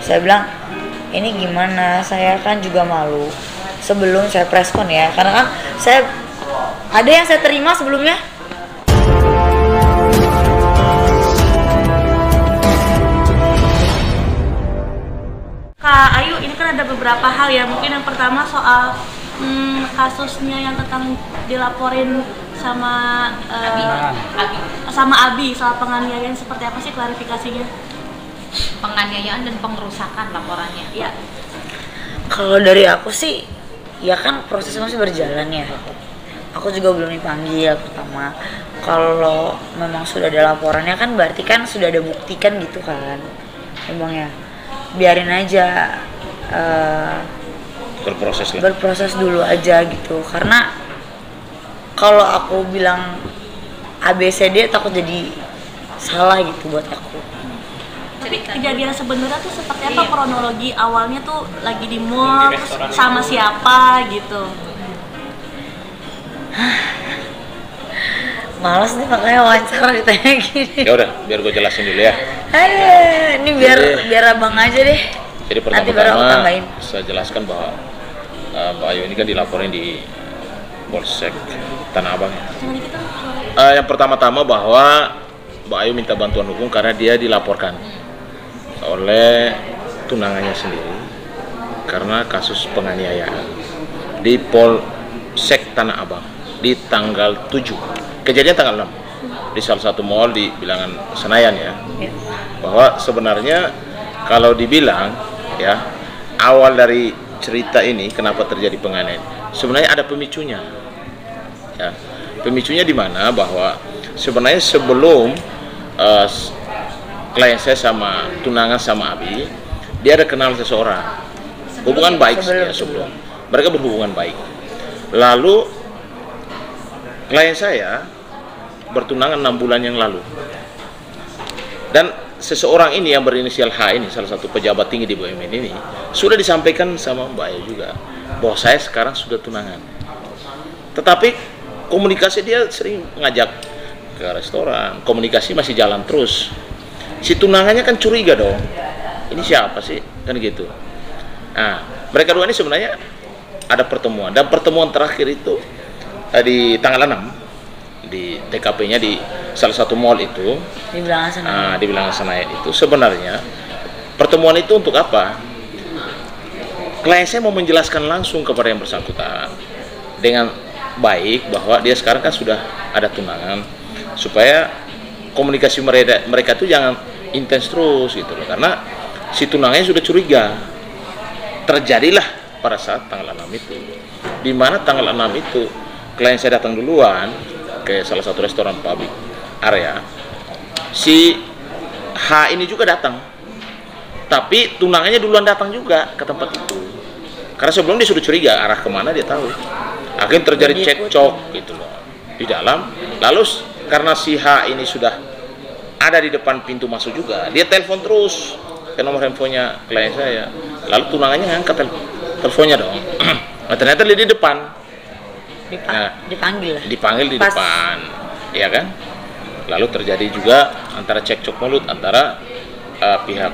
Saya bilang, ini gimana, saya kan juga malu sebelum saya preskon ya, karena kan saya ada yang saya terima sebelumnya. Kak Ayu, ini kan ada beberapa hal ya, mungkin yang pertama soal kasusnya yang tentang dilaporin sama Abi soal penganiayaan, seperti apa sih klarifikasinya? Penganiayaan dan pengerusakan laporannya. Ya. Kalau dari aku sih, ya kan prosesnya masih berjalan ya. Aku juga belum dipanggil pertama. Kalau memang sudah ada laporannya kan berarti kan sudah ada bukti kan gitu kan. Emang ya, biarin aja berproses dulu aja gitu. Karena kalau aku bilang ABCD takut jadi salah gitu buat aku. Tapi kejadian sebenarnya tuh seperti apa kronologi awalnya tuh, lagi di mall sama siapa gitu? Males nih makanya wawancara ditanya gini. Ya udah, biar gue jelasin dulu ya. Aduh, ini biar abang aja deh. Jadi pertama-tama saya jelaskan bahwa Mbak Ayu ini kan dilaporin di Polsek Tanah Abang ya. Yang pertama-tama bahwa Mbak Ayu minta bantuan hukum karena dia dilaporkan oleh tunangannya sendiri karena kasus penganiayaan di Polsek Tanah Abang di tanggal 7, kejadian tanggal 6 di salah satu mall di Bilangan Senayan ya. Bahwa sebenarnya kalau dibilang ya, awal dari cerita ini kenapa terjadi penganiayaan, sebenarnya ada pemicunya ya. Pemicunya di mana bahwa sebenarnya sebelum klien saya sama tunangan sama Abi, dia ada kenal seseorang, hubungan baik sebelum mereka berhubungan baik. Lalu klien saya bertunangan 6 bulan yang lalu, dan seseorang ini yang berinisial H ini, salah satu pejabat tinggi di BUMN ini, sudah disampaikan sama Mbak Ayu juga bahwa saya sekarang sudah tunangan. Tetapi komunikasi dia sering ngajak ke restoran, komunikasi masih jalan terus. Si tunangannya kan curiga dong, ini siapa sih, kan gitu. Nah, mereka dua ini sebenarnya ada pertemuan, dan pertemuan terakhir itu di tanggal 6 di TKP-nya di salah satu mall itu di Bilangan Senayan. Di Bilangan Senayan itu sebenarnya pertemuan itu untuk apa? Klien saya mau menjelaskan langsung kepada yang bersangkutan dengan baik bahwa dia sekarang kan sudah ada tunangan, supaya komunikasi mereka itu jangan intens terus gitu loh, karena si tunangannya sudah curiga. Terjadilah pada saat tanggal 6 itu, di mana tanggal 6 itu klien saya datang duluan ke salah satu restoran public area. Si H ini juga datang, tapi tunangannya duluan datang juga ke tempat itu, karena sebelum dia sudah curiga arah kemana dia tahu. Akhirnya terjadi cekcok gitu loh di dalam. Lalu karena si H ini sudah ada di depan pintu masuk juga, dia telepon terus ke nomor handphonenya klien saya. Lalu tunangannya ngangkat teleponnya dong. Nah, ternyata dia di depan. Dipanggil di depan, ya kan? Lalu terjadi juga antara cekcok mulut antara pihak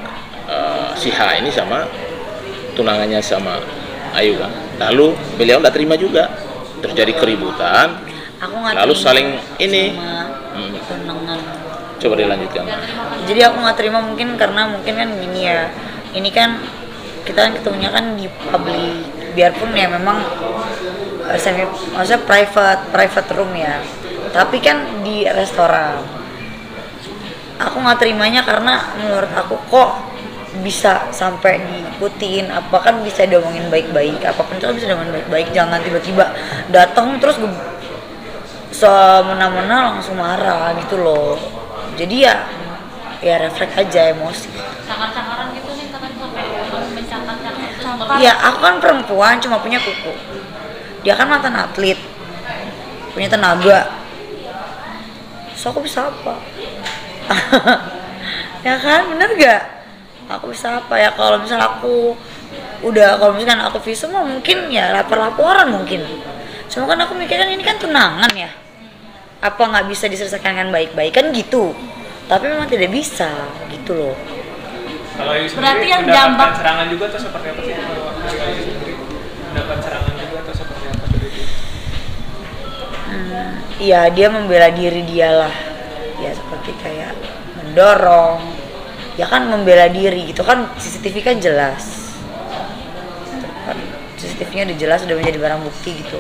si H ini sama tunangannya sama Ayu kan. Lalu beliau nggak terima juga, terjadi keributan. Lalu saling ini. Coba dilanjutkan. Jadi aku nggak terima mungkin karena mungkin kan gini ya, ini kan kita kan ketemunya kan di publik, biarpun ya memang maksudnya private room ya, tapi kan di restoran. Aku nggak terimanya karena menurut aku kok bisa sampai diikutin, apa kan bisa diomongin baik-baik, apapun itu bisa diomongin baik-baik, jangan tiba-tiba datang terus semena-mena langsung marah gitu loh. Jadi ya refleks aja emosi. Cakar-cakaran gitu nih, sampai mencakar-cakar. Iya, aku kan perempuan cuma punya kuku. Dia kan mantan atlet, punya tenaga. So aku bisa apa? Ya kan, bener gak? Aku bisa apa ya kalau misalnya kalau misalkan aku visum mungkin ya laporan mungkin. Cuma kan aku mikirkan ini kan tunangan ya. Apa nggak bisa diselesaikan dengan baik-baik kan gitu, tapi memang tidak bisa gitu loh. Kalau Ayu sendiri Berarti yang mendapatkan jambak- serangan juga atau seperti apa sih? Kalau dari Ayu sendiri mendapat serangan juga atau seperti apa dari dia? Iya, dia membela diri dia lah. Ya seperti kayak mendorong. Ya kan membela diri gitu kan, CCTV kan jelas. Kan CCTV-nya udah jelas, udah menjadi barang bukti gitu.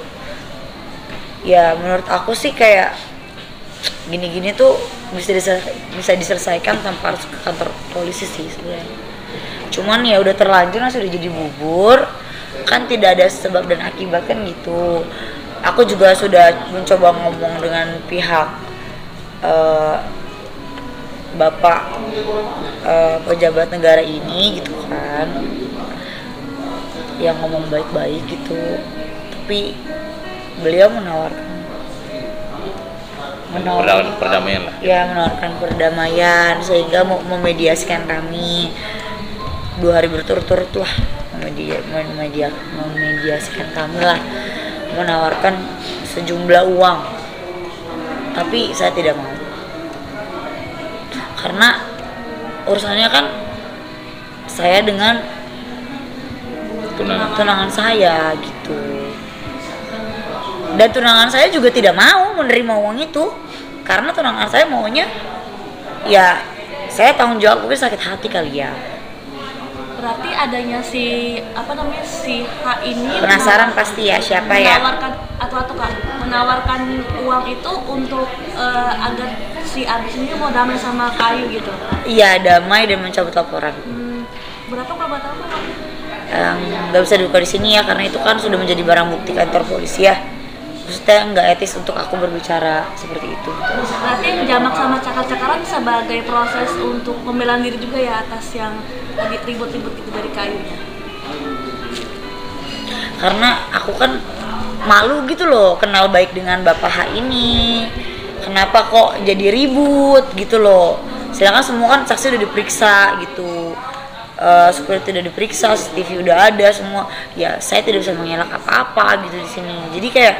Ya menurut aku sih kayak gini-gini tuh bisa diselesaikan tanpa harus ke kantor polisi sih sebenarnya. Cuman ya udah terlanjur, sudah jadi bubur, kan tidak ada sebab dan akibat kan gitu. Aku juga sudah mencoba ngomong dengan pihak bapak pejabat negara ini gitu kan, yang ngomong baik-baik gitu, tapi beliau menawarkan Perdamaian lah. ya menawarkan perdamaian sehingga mau memediasikan kami 2 hari berturut-turut lah, memediasikan kami lah, menawarkan sejumlah uang, tapi saya tidak mau karena urusannya kan saya dengan tunangan saya gitu, dan tunangan saya juga tidak mau menerima uang itu karena tunangan saya maunya ya saya tanggung jawab, mungkin sakit hati kali ya. Berarti adanya si H ini Penasaran pasti ya siapa ya. menawarkan atau Kak, menawarkan uang itu untuk agar si Abis ini mau damai sama Kayu gitu. Iya, damai dan mencabut laporan. Berapa kalau tahu Kak? Nggak bisa dibuka di sini ya karena itu kan sudah menjadi barang bukti kantor polisi ya. Maksudnya nggak etis untuk aku berbicara seperti itu. Berarti yang jamak sama cakar-cakaran sebagai proses untuk pembelaan diri juga ya atas yang tadi ribut-ribut itu dari Kayunya. Karena aku kan malu gitu loh kenal baik dengan Bapak H ini. Kenapa kok jadi ribut gitu loh. Sedangkan semua kan saksi udah diperiksa gitu. Security udah diperiksa, CCTV udah ada semua. Ya saya tidak bisa mengelak apa-apa gitu di sini. Jadi kayak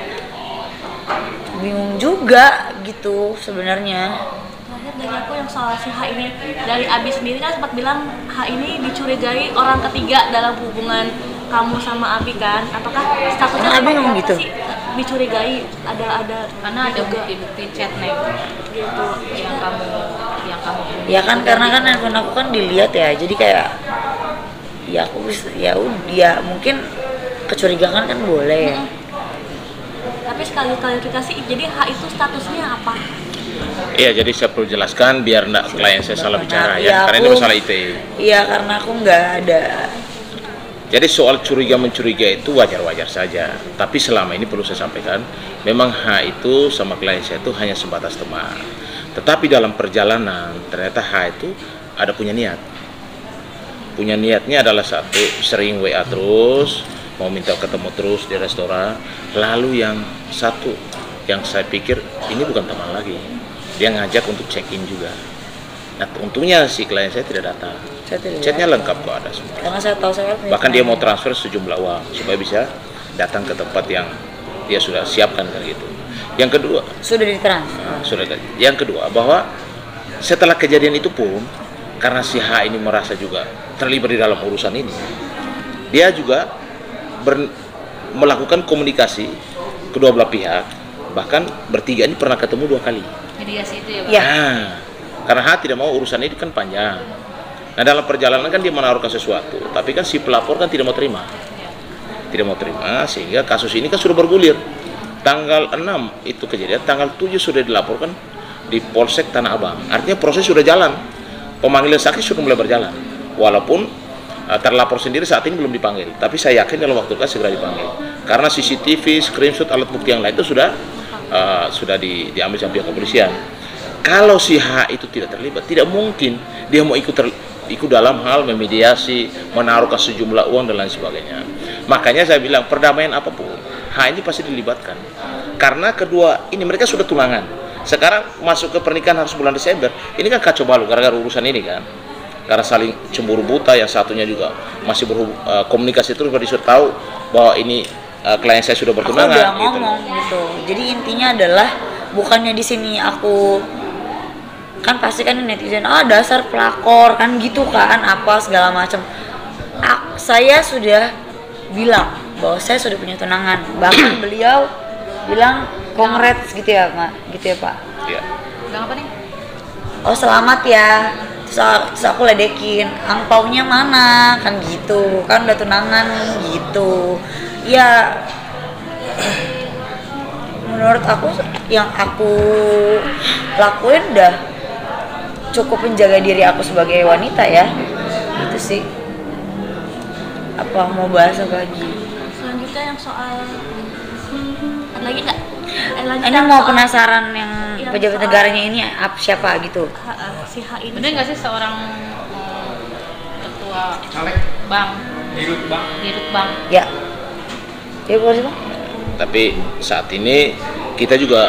bingung juga gitu sebenarnya. Terakhir dari aku yang soal si H ini, dari Abi sendiri kan sempat bilang H ini dicurigai orang ketiga dalam hubungan kamu sama Abi kan? Apakah statusnya Abi ngomong gitu? sih? Dicurigai ada Karena ada bukti-bukti chat nih gitu. yang kamu Ya kan karena kan handphone aku kan dilihat ya. Jadi kayak ya aku bisa ya udah mungkin kecurigaan kan boleh ya. Tapi sekali klarifikasi, jadi H itu statusnya apa? Iya, jadi saya perlu jelaskan biar enggak klien saya salah bicara Iya, ya, karena ini masalah ITE. Iya, karena aku nggak ada. Jadi soal curiga-mencuriga itu wajar-wajar saja. Tapi selama ini perlu saya sampaikan, memang H itu sama klien saya itu hanya sebatas teman. Tetapi dalam perjalanan ternyata H itu ada punya niat. Punya niatnya adalah satu, sering WA terus, mau minta ketemu terus di restoran. Lalu yang satu, yang saya pikir ini bukan teman lagi. Dia ngajak untuk check-in juga. Nah, untungnya si klien saya tidak datang. Chatnya lengkap kok, ada semua. Karena saya tahu saya Bahkan dia mau transfer sejumlah uang supaya bisa datang ke tempat yang dia sudah siapkan kan gitu. Yang kedua, sudah ditransfer. Yang kedua bahwa setelah kejadian itu pun karena si H ini merasa juga terlibat di dalam urusan ini, dia juga melakukan komunikasi kedua belah pihak, bahkan bertiga ini pernah ketemu 2 kali. mediasi itu ya Pak? Ya. Nah, karena H tidak mau urusan ini kan panjang. Nah, dalam perjalanan kan dia menaruhkan sesuatu, tapi kan si pelapor kan tidak mau terima. Tidak mau terima, sehingga kasus ini kan sudah bergulir. Tanggal 6 itu kejadian, tanggal 7 sudah dilaporkan di Polsek Tanah Abang. Artinya proses sudah jalan. Pemanggilan saksi sudah mulai berjalan. Walaupun terlapor sendiri saat ini belum dipanggil, tapi saya yakin dalam waktu dekat segera dipanggil. Karena CCTV, screenshot, alat bukti yang lain itu sudah diambil sama pihak kepolisian. Kalau si H itu tidak terlibat, tidak mungkin dia mau ikut dalam hal memediasi, menaruhkan sejumlah uang dan lain sebagainya. Makanya saya bilang perdamaian apapun, H ini pasti dilibatkan. Karena kedua ini mereka sudah tunangan. Sekarang masuk ke pernikahan harus bulan Desember. Ini kan kacau balau gara-gara urusan ini kan. Karena saling cemburu buta, yang satunya juga masih komunikasi terus disuruh tahu bahwa ini klien saya sudah bertunangan. Aku udah ngomong gitu. Jadi intinya adalah bukannya di sini aku kan pasti kan netizen dasar pelakor kan gitu kan apa segala macam. Saya sudah bilang bahwa saya sudah punya tunangan, bahkan beliau bilang congrats gitu ya Pak. Iya. Bilang apa nih? Oh selamat ya, terus aku ledekin angpaunya mana kan gitu, kan udah tunangan gitu ya. Menurut aku yang aku lakuin udah cukup menjaga diri aku sebagai wanita ya, gitu sih. Apa mau bahas apa lagi? Selanjutnya yang soal ada lagi nggak? Ini mau penasaran yang pejabat negaranya ini siapa gitu? Si H ini. Bener nggak sih seorang ketua Caleg bank, Dirut Bang. dirut bank? Ya. Ya boleh Bang. Tapi saat ini kita juga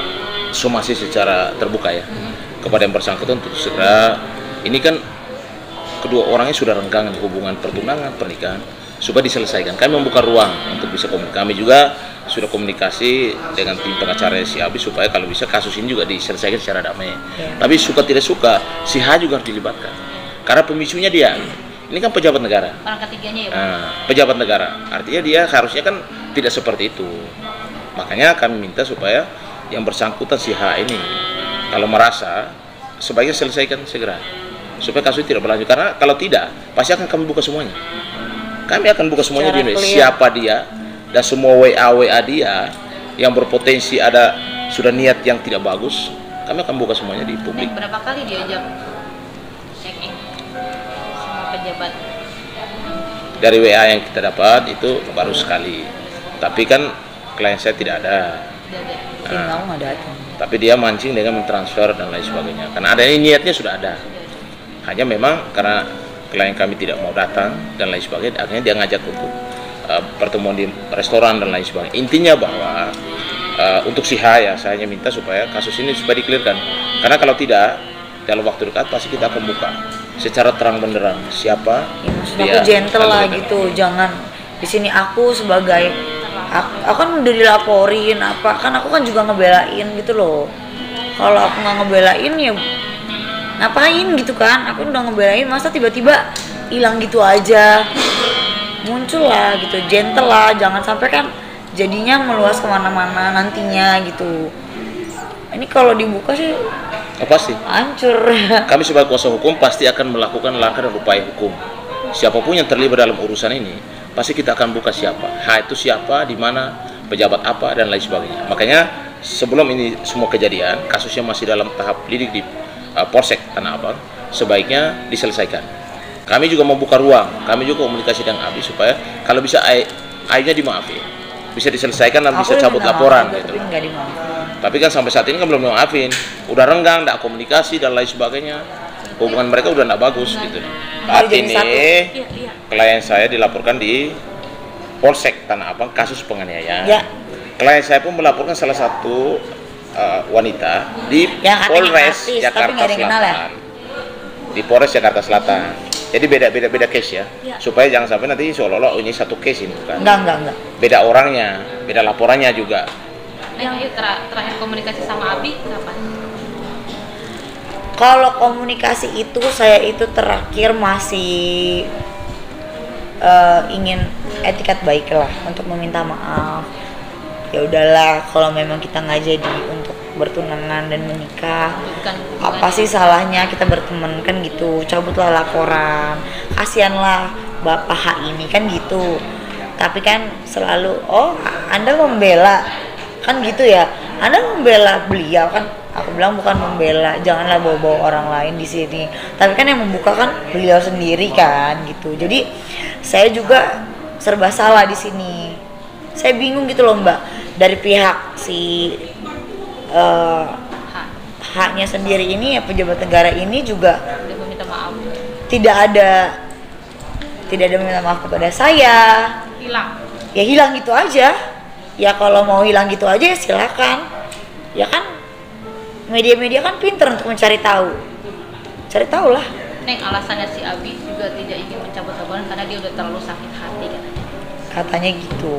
somasi secara terbuka ya kepada yang bersangkutan untuk segera, ini kan kedua orangnya sudah renggang hubungan pertunangan pernikahan supaya diselesaikan. Kami membuka ruang untuk bisa komunikasi. Kami juga sudah komunikasi dengan tim pengacara si Abi supaya kalau bisa kasus ini juga diselesaikan secara damai. Tapi suka tidak suka si H juga harus dilibatkan karena pemicunya dia. Ini kan pejabat negara. Orang ketiganya ya, Bang? Nah, pejabat negara, artinya dia harusnya kan tidak seperti itu. Makanya kami minta supaya yang bersangkutan si H ini kalau merasa sebaiknya selesaikan segera supaya kasus tidak berlanjut, karena kalau tidak pasti akan kami buka semuanya. Kami akan buka semuanya di Indonesia, siapa dia dan semua WA dia yang berpotensi ada sudah niat yang tidak bagus, kami akan buka semuanya di publik. Berapa kali diajak check in sama pejabat? Dari WA yang kita dapat itu baru sekali, tapi kan klien saya tidak ada. Kamu nggak datang. Tapi dia mancing dengan mentransfer dan lain sebagainya. Karena ada ini niatnya sudah ada. Hanya memang karena klien kami tidak mau datang dan lain sebagainya, akhirnya dia ngajak untuk pertemuan di restoran dan lain sebagainya. Intinya bahwa untuk si H ya, saya hanya minta supaya kasus ini supaya dikelirkan. Karena kalau tidak, dalam waktu dekat pasti kita akan buka secara terang benderang siapa Ya, maksud dia. aku gentle lah Lalu gitu, jangan di sini aku sebagai aku kan udah dilaporin apa kan, aku kan juga ngebelain gitu loh. Kalau aku nggak ngebelain ya ngapain gitu kan, aku udah ngebelain masa tiba-tiba hilang gitu aja. Muncul lah gitu, gentle lah, jangan sampai kan jadinya meluas kemana-mana nantinya gitu. Ini kalau dibuka sih pasti hancur. kami sebagai kuasa hukum pasti akan melakukan langkah dan upaya hukum. Siapapun yang terlibat dalam urusan ini pasti kita akan buka siapa, H itu siapa, di mana, pejabat apa dan lain sebagainya. Makanya sebelum ini semua kejadian, kasusnya masih dalam tahap lidik di Polsek Tanah Abang, sebaiknya diselesaikan. Kami juga membuka ruang, kami juga komunikasi dengan Abi supaya kalau bisa A-nya dimaafin, bisa diselesaikan dan bisa cabut laporan gitu. Tapi kan sampai saat ini kan belum dimaafin, udah renggang, tidak komunikasi dan lain sebagainya. Hubungan mereka udah tidak bagus gitu. Saat ini klien saya dilaporkan di Polsek Tanah Abang kasus penganiayaan. Ya. Klien saya pun melaporkan salah satu wanita di Polres Jakarta Selatan. Di Polres Jakarta Selatan. Jadi beda case ya. Supaya jangan sampai nanti seolah-olah ini satu case ini bukan. Enggak. Beda orangnya, beda laporannya juga. Yang terakhir komunikasi sama Abi kapan? Kalau komunikasi itu saya itu terakhir masih ingin etikat baik lah untuk meminta maaf. Ya udahlah, kalau memang kita nggak jadi untuk bertunangan dan menikah, apa sih salahnya kita berteman kan gitu. Cabutlah laporan, kasihanlah Bapak H ini kan gitu. Tapi kan selalu Anda membela kan gitu ya, Anda membela beliau kan. Aku bilang bukan membela, janganlah bawa-bawa orang lain di sini. Tapi kan yang membuka kan beliau sendiri kan gitu. Jadi saya juga serba salah di sini. Saya bingung gitu loh Mbak, dari pihak si haknya sendiri ini ya, pejabat negara ini juga Dia meminta maaf. tidak ada meminta maaf kepada saya. Hilang. Ya hilang gitu aja. Ya kalau mau hilang gitu aja ya silakan. Ya kan media-media kan pinter untuk mencari tahu. Cari tahu lah. Neng, alasannya si Abi juga tidak ingin mencabut laporan karena dia udah terlalu sakit hati katanya. Katanya gitu.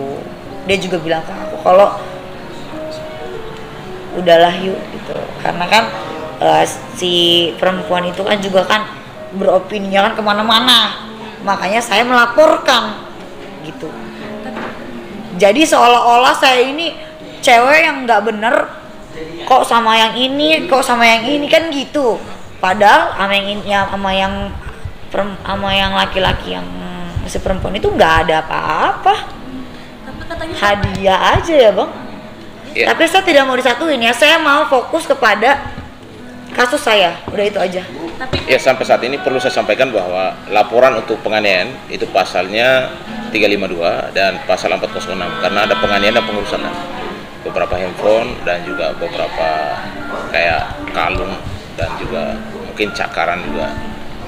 Dia juga bilang ke aku kalau udahlah yuk gitu. Karena kan si perempuan itu kan juga kan beropininya kan kemana-mana, makanya saya melaporkan gitu. Jadi seolah-olah saya ini cewek yang nggak bener kok sama yang ini, kok sama yang ini kan gitu. Padahal sama yang ini, sama yang laki-laki yang si perempuan itu nggak ada apa-apa. Tapi katanya Hadiah aja ya bang. Iya. Tapi saya tidak mau disatuin ya. Saya mau fokus kepada kasus saya. Udah itu aja. tapi Ya, sampai saat ini perlu saya sampaikan bahwa laporan untuk penganiayaan itu pasalnya 352 dan pasal 406 karena ada penganiayaan dan pengerusakan beberapa handphone dan juga beberapa kayak kalung dan juga mungkin cakaran juga.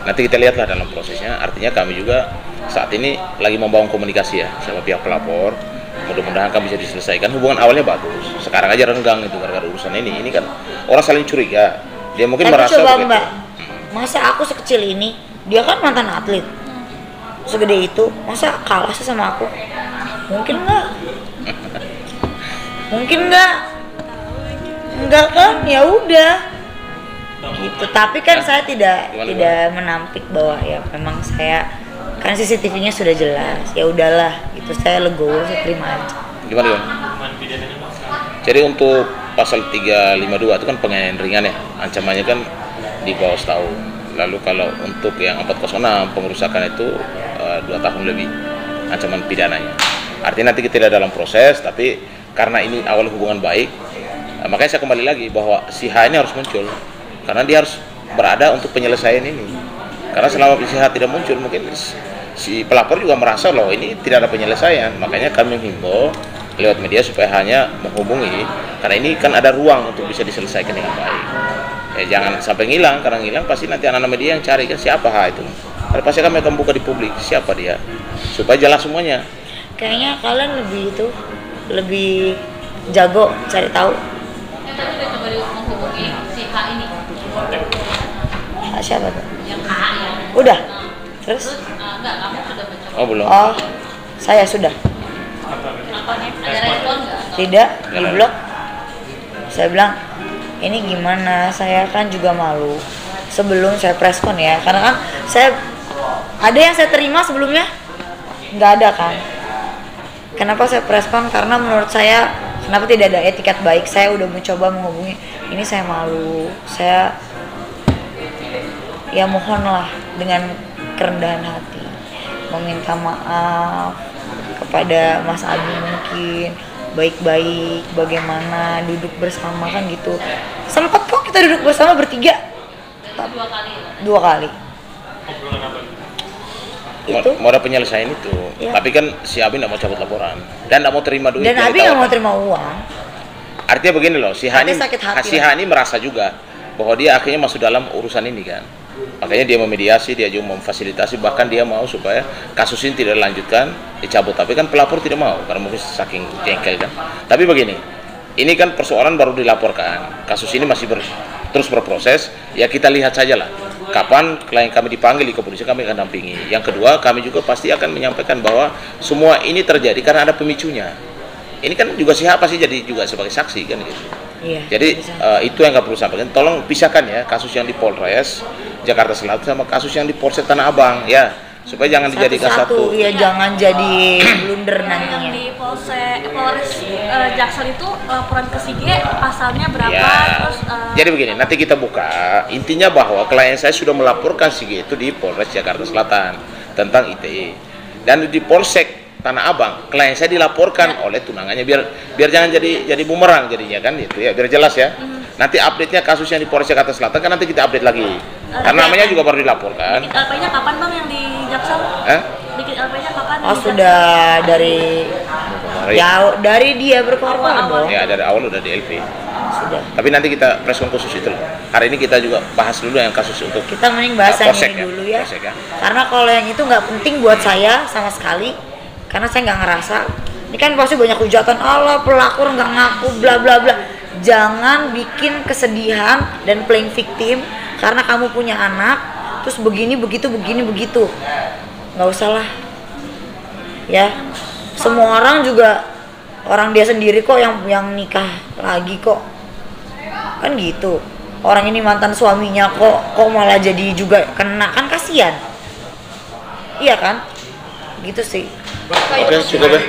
Nanti kita lihatlah dalam prosesnya. Artinya kami juga saat ini lagi membangun komunikasi ya sama pihak pelapor. Mudah-mudahan kami bisa diselesaikan. Hubungan awalnya bagus. Sekarang aja renggang itu gara-gara urusan ini. Ini kan orang saling curiga. Dia mungkin Tapi merasa coba begitu. mbak, masa aku sekecil ini, dia kan mantan atlet, segede itu, masa kalah sih sama aku? Mungkin nggak? Mungkin nggak? Enggak kan? Ya udah. Gitu. Tapi kan saya tidak Gimana? tidak menampik bahwa ya memang saya kan CCTV-nya sudah jelas. Ya udahlah, itu saya legowo, saya terima aja. Gimana Yon? Hukuman pidananya Bang sekarang? Jadi untuk pasal 352 itu kan penganiayaan ringan ya, ancamannya kan di bawah setahun. Lalu kalau untuk yang 406 pengerusakan itu 2 tahun lebih ancaman pidananya. Artinya nanti kita lihat dalam proses, tapi karena ini awal hubungan baik, makanya saya kembali lagi bahwa si H ini harus muncul, karena dia harus berada untuk penyelesaian ini. Karena selama si H tidak muncul, mungkin si pelapor juga merasa loh ini tidak ada penyelesaian. Makanya kami menghimbau lewat media supaya hanya menghubungi, karena ini kan ada ruang untuk bisa diselesaikan dengan baik. Jangan sampai ngilang, karena ngilang pasti nanti anak-anak media yang cari kan siapa H itu. Karena pasti kami akan buka di publik siapa dia, supaya jelas semuanya. Kayaknya kalian lebih jago cari tahu. Tadi udah coba menghubungi si H ini, Siapa tuh? yang H ya. Udah. Terus? Terus enggak, kamu sudah mencoba. Oh belum? Oh, saya sudah. Ada respon nggak? Tidak, di blok. Saya bilang, ini gimana? Saya kan juga malu. Sebelum saya preskon ya, karena kan saya ada yang saya terima sebelumnya, nggak ada kan. Kenapa saya preskon? Karena menurut saya, kenapa tidak ada etiket baik? Saya udah mencoba menghubungi, ini saya malu. Saya ya mohonlah dengan kerendahan hati meminta maaf kepada Mas Abi, mungkin baik-baik bagaimana duduk bersama kan gitu. Sempat kok kita duduk bersama bertiga. Dua kali ya. 2 kali. Obrolan apa? Itu Mau ada penyelesaian itu, Iya. tapi kan si Abi nggak mau cabut laporan dan nggak mau terima duit. dan yang Abi nggak mau ditawarkan. terima uang. Artinya begini loh, si H Tapi ini, sakit hati si H ini merasa juga bahwa dia akhirnya masuk dalam urusan ini kan. Makanya dia memediasi, dia juga memfasilitasi, bahkan dia mau supaya kasus ini tidak dilanjutkan, dicabut. Tapi kan pelapor tidak mau, karena mungkin saking jengkel kan. Tapi begini, ini kan persoalan baru dilaporkan, kasus ini masih terus berproses, ya kita lihat saja lah. Kapan klien kami dipanggil di kepolisian, kami akan dampingi. Yang kedua, kami juga pasti akan menyampaikan bahwa semua ini terjadi karena ada pemicunya. Ini kan juga si H pasti jadi juga sebagai saksi kan gitu. Iya. Jadi bisa. itu yang kami perlu sampaikan. Tolong pisahkan ya kasus yang di Polres Jakarta Selatan sama kasus yang di Polsek Tanah Abang ya, supaya jangan dijadikan satu. Iya, jangan jadi blunder Yang nantinya. di Polres Jaksel itu laporan ke SIGE pasalnya berapa? Ya. Terus Jadi begini, nanti kita buka. Intinya bahwa klien saya sudah melaporkan SIGE itu di Polres Jakarta Selatan tentang ITE. Dan di Polsek Tanah Abang, klien saya dilaporkan oleh tunangannya, biar jangan jadi bumerang jadinya kan gitu ya, biar jelas ya. Nanti update-nya kasus yang di Polres Jakarta Selatan kan nanti kita update lagi. Karena namanya juga baru dilaporkan. bikin LP-nya kapan Bang yang di Jaksel? Eh? Bikin LP-nya kapan? Oh di sudah dari Kemarin. ya dari dia berkorban dong. Ya dari awal udah di LP. Sudah. Tapi nanti kita preskon khusus itu loh. Hari ini kita juga bahas dulu yang kasus untuk Kita mending bahas yang Polsek ini ya, dulu ya. Polsek ya. Karena kalau yang itu nggak penting buat saya sama sekali. Karena saya nggak ngerasa. Ini kan pasti banyak hujatan, Allah pelakor nggak ngaku bla bla bla. Jangan bikin kesedihan dan playing victim karena kamu punya anak terus begini begitu nggak usah lah ya, semua orang juga orang dia sendiri kok yang nikah lagi kok kan gitu. orang ini mantan suaminya kok malah jadi juga kena, kan kasihan. Iya kan? Gitu sih. Oke, cukup ya.